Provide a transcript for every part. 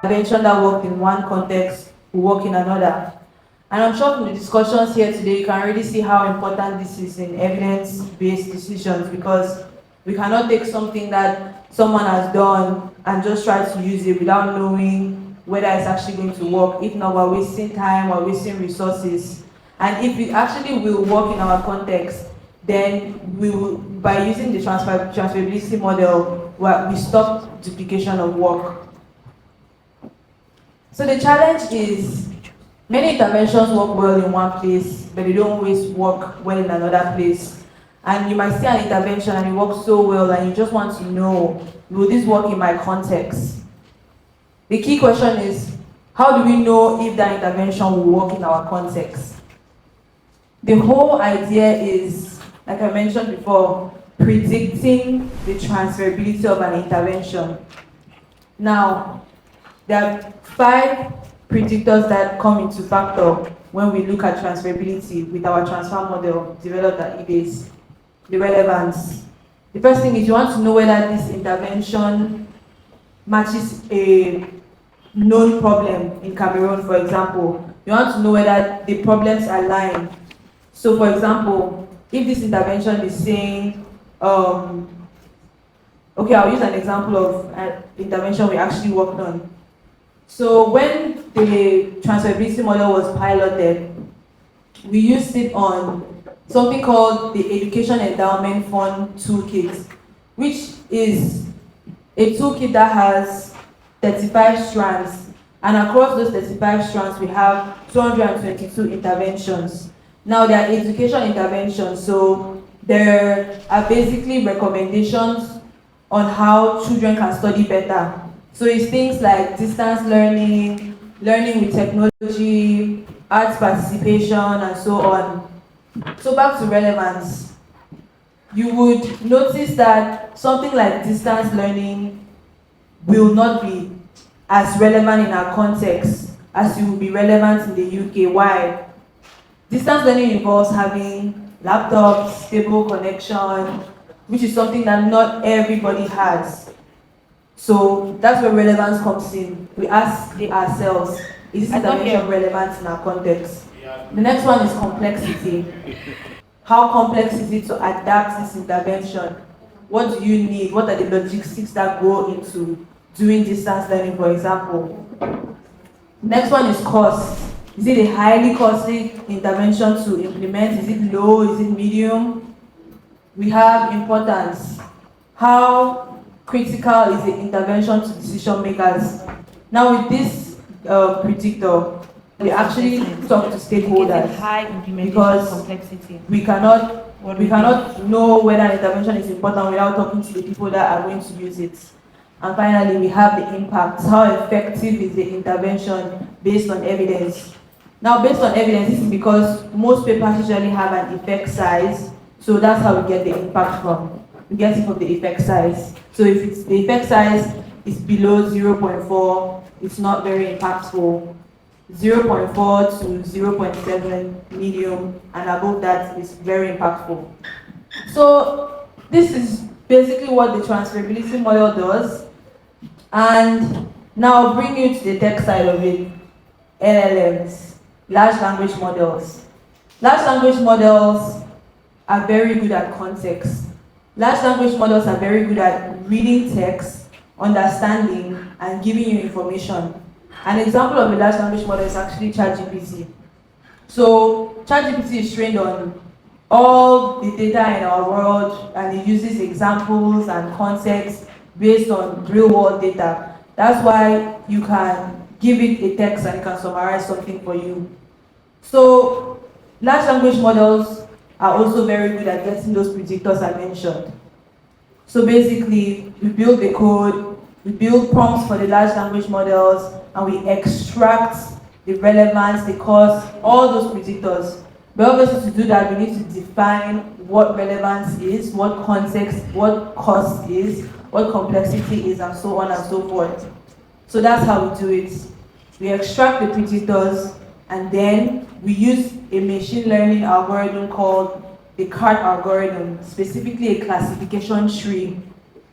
intervention that worked in one context will work in another. And I'm sure from the discussions here today, you can already see how important this is in evidence-based decisions, because we cannot take something that someone has done and just try to use it without knowing whether it's actually going to work. If not, we're wasting time, we're wasting resources. And if it actually will work in our context, then we will, by using the transferability model, we stop duplication of work. So the challenge is, many interventions work well in one place, but they don't always work well in another place. And you might see an intervention and it works so well, and you just want to know, will this work in my context? The key question is, how do we know if that intervention will work in our context? The whole idea is, like I mentioned before, predicting the transferability of an intervention. Now, there are 5 predictors that come into factor when we look at transferability with our transfer model developed at DEST. The relevance. The first thing is, you want to know whether this intervention matches a known problem in Cameroon, for example. You want to know whether the problems align. So, for example, if this intervention is saying, okay, I'll use an example of an intervention we actually worked on. So when the transferability model was piloted, we used it on something called the Education Endowment Fund Toolkit, which is a toolkit that has 35 strands. And across those 35 strands, we have 222 interventions. Now, they are education interventions, so there are basically recommendations on how children can study better. So it's things like distance learning, learning with technology, arts participation, and so on. So back to relevance. You would notice that something like distance learning will not be as relevant in our context as it will be relevant in the UK. Why? Distance learning involves having laptops, stable connection, which is something that not everybody has. So that's where relevance comes in. We ask ourselves, is this intervention relevant in our context? The next one is complexity. How complex is it to adapt this intervention? What do you need? What are the logistics that go into doing distance learning, for example? Next one is cost. Is it a highly costly intervention to implement? Is it low? Is it medium? We have importance. How critical is the intervention to decision makers? Now with this predictor, we actually talk to stakeholders because we cannot know whether an intervention is important without talking to the people that are going to use it. And finally, we have the impact. How effective is the intervention based on evidence? Now, based on evidence, this is because most papers usually have an effect size, so that's how we get the impact from. We get it from the effect size. So if it's, the effect size is below 0.4, it's not very impactful. 0.4 to 0.7 medium, and above that is very impactful. So this is basically what the transferability model does. And now I'll bring you to the tech side of it. LLMs, large language models. Large language models are very good at context. Large language models are very good at reading text, understanding, and giving you information. An example of a large language model is actually ChatGPT. So ChatGPT is trained on all the data in our world, and it uses examples and context based on real-world data. That's why you can give it a text and it can summarize something for you. So large language models are also very good at getting those predictors I mentioned. So basically, we build the code, we build prompts for the large language models, and we extract the relevance, the cost, all those predictors. But obviously to do that, we need to define what relevance is, what context, what cost is, what complexity is, and so on and so forth. So that's how we do it. We extract the predictors, and then we use a machine learning algorithm called the CART algorithm, specifically a classification tree,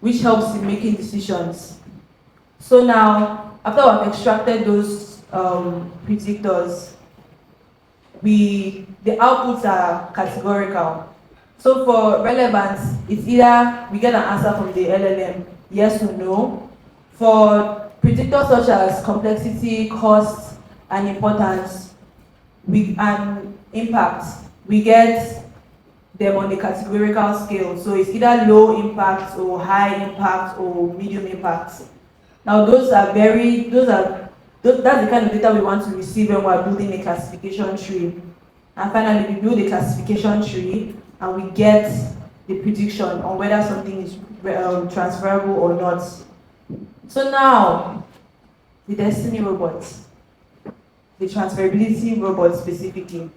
which helps in making decisions. So now, after we've extracted those predictors, the outputs are categorical. So for relevance, it's either we get an answer from the LLM, yes or no. For predictors such as complexity, cost, and importance, and impact, we get them on the categorical scale. So it's either low impact or high impact or medium impact. Now that's the kind of data we want to receive when we're building a classification tree. And finally, we build a classification tree and we get the prediction on whether something is transferable or not. So now, the Destiny robots, the transferability robot specifically,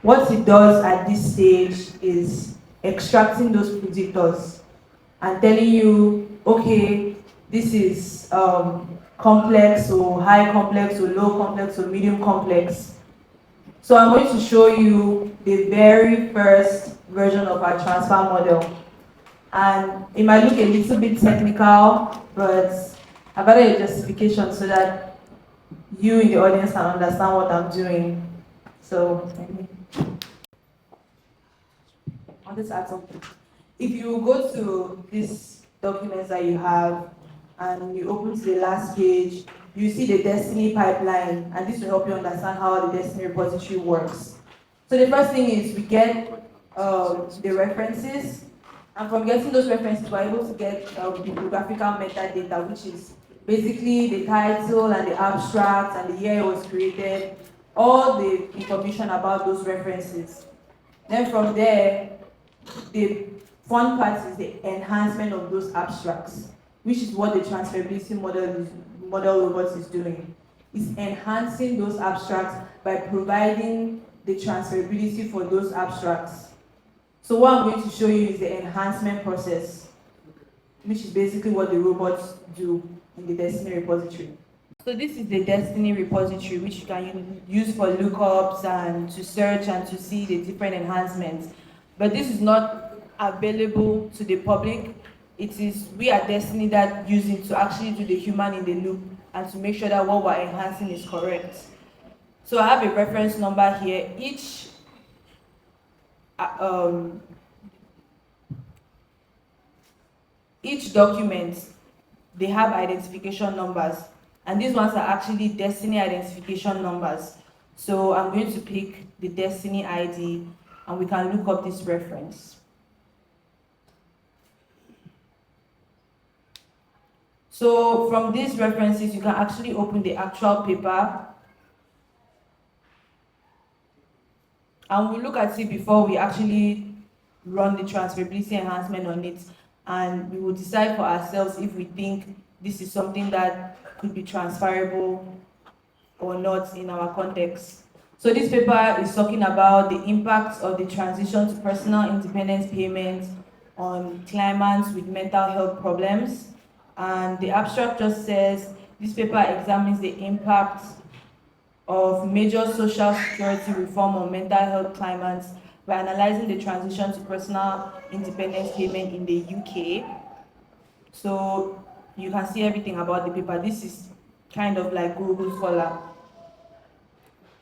what it does at this stage is extracting those predictors and telling you, okay, this is complex or high complex or low complex or medium complex. So I'm going to show you the very first version of our transfer model. And it might look a little bit technical, but I've added a justification so that you in the audience can understand what I'm doing. So I wanted to add something. If you go to these documents that you have and you open to the last page, you see the Destiny pipeline, and this will help you understand how the Destiny repository works. So the first thing is we get the references, and from getting those references, we're able to get bibliographical metadata, which is basically the title and the abstract and the year it was created, all the information about those references. Then from there, the fun part is the enhancement of those abstracts, which is what the transferability model robot is doing. It's enhancing those abstracts by providing the transferability for those abstracts. So what I'm going to show you is the enhancement process, which is basically what the robots do in the Destiny repository. So this is the Destiny repository, which you can use for lookups and to search and to see the different enhancements. But this is not available to the public. It is we at Destiny that use it to actually do the human in the loop and to make sure that what we're enhancing is correct. So I have a reference number here. Each document, they have identification numbers, and these ones are actually Destiny identification numbers. So I'm going to pick the Destiny ID and we can look up this reference. So from these references, you can actually open the actual paper and we'll look at it before we actually run the transferability enhancement on it, and we will decide for ourselves if we think this is something that could be transferable or not in our context. So this paper is talking about the impacts of the transition to personal independence payments on claimants with mental health problems. And the abstract just says, this paper examines the impact of major social security reform on mental health claimants by analyzing the transition to personal independence payment in the UK. So you can see everything about the paper. This is kind of like Google Scholar.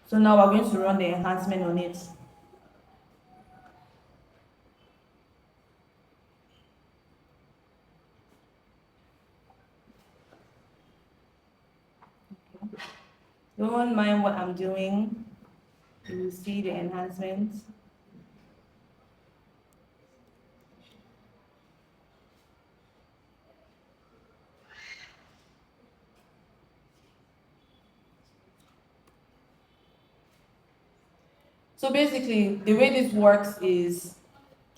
So now we're going to run the enhancement on it. Don't mind what I'm doing. You will see the enhancements. So basically, the way this works is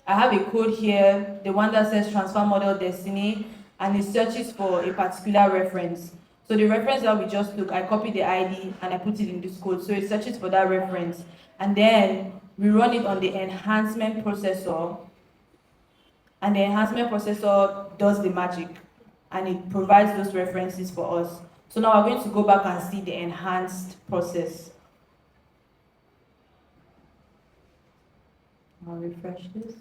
I have a code here, the one that says transfer model Destiny, and it searches for a particular reference. So the reference that we just took, I copied the ID and I put it in this code. So it searches for that reference. And then we run it on the enhancement processor. And the enhancement processor does the magic. And it provides those references for us. So now we're going to go back and see the enhanced process. I'll refresh this.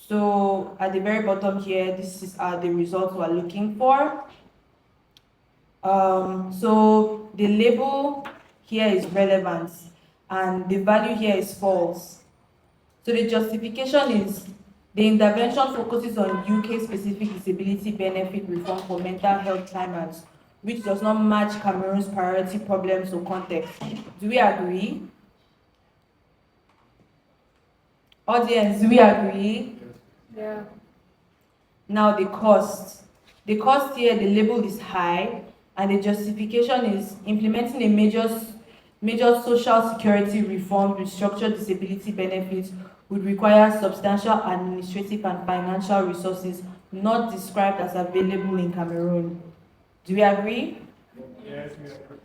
So at the very bottom here, are the results we're looking for. So the label here is relevance, and the value here is false. So the justification is the intervention focuses on UK-specific disability benefit reform for mental health climates, which does not match Cameroon's priority problems or context. Do we agree? Audience, do we agree? Yeah. Now the cost. The cost here, the label is high, and the justification is implementing a major social security reform with structured disability benefits would require substantial administrative and financial resources not described as available in Cameroon. Do we agree? Yes, we agree.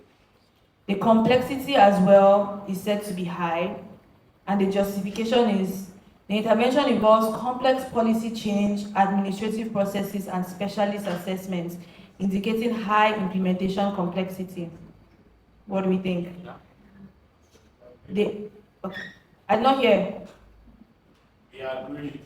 The complexity as well is said to be high, and the justification is the intervention involves complex policy change, administrative processes, and specialist assessments, indicating high implementation complexity. What do we think? Okay. I'm not here. We agree.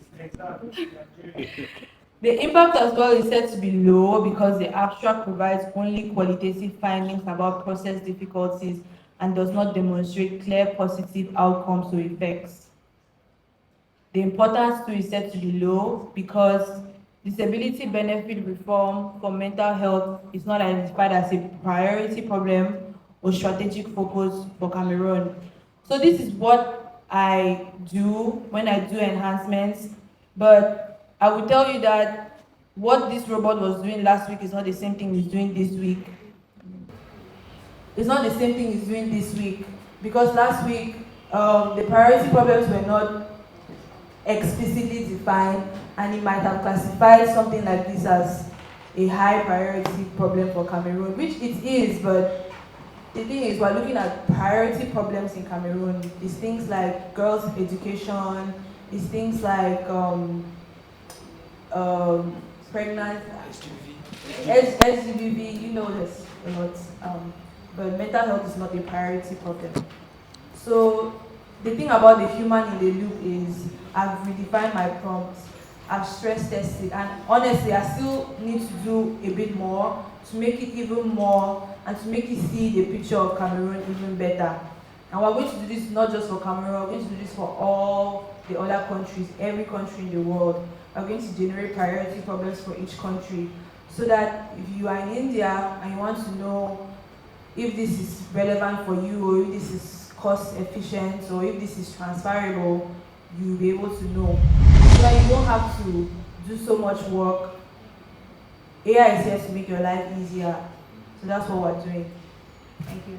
The impact as well is said to be low because the abstract provides only qualitative findings about process difficulties and does not demonstrate clear positive outcomes or effects. The importance too is said to be low because disability benefit reform for mental health is not identified as a priority problem or strategic focus for Cameroon. So this is what I do when I do enhancements, but I will tell you that what this robot was doing last week is not the same thing it's doing this week. It's not the same thing it's doing this week because last week the priority problems were not explicitly defined, and it might have classified something like this as a high priority problem for Cameroon, which it is, but the thing is we're looking at priority problems in Cameroon. It's things like girls' education, it's things like pregnant, SGBV, you know this a lot, but mental health is not a priority problem. So the thing about the human in the loop is I've redefined my prompts, I've stress tested, and honestly, I still need to do a bit more to make it even more and to make it see the picture of Cameroon even better. And we're going to do this not just for Cameroon, we're going to do this for all the other countries, every country in the world. We're going to generate priority problems for each country so that if you are in India and you want to know if this is relevant for you or if this is cost efficient or if this is transferable, you'll be able to know. So that you don't have to do so much work. AI is here to make your life easier. So that's what we're doing. Thank you.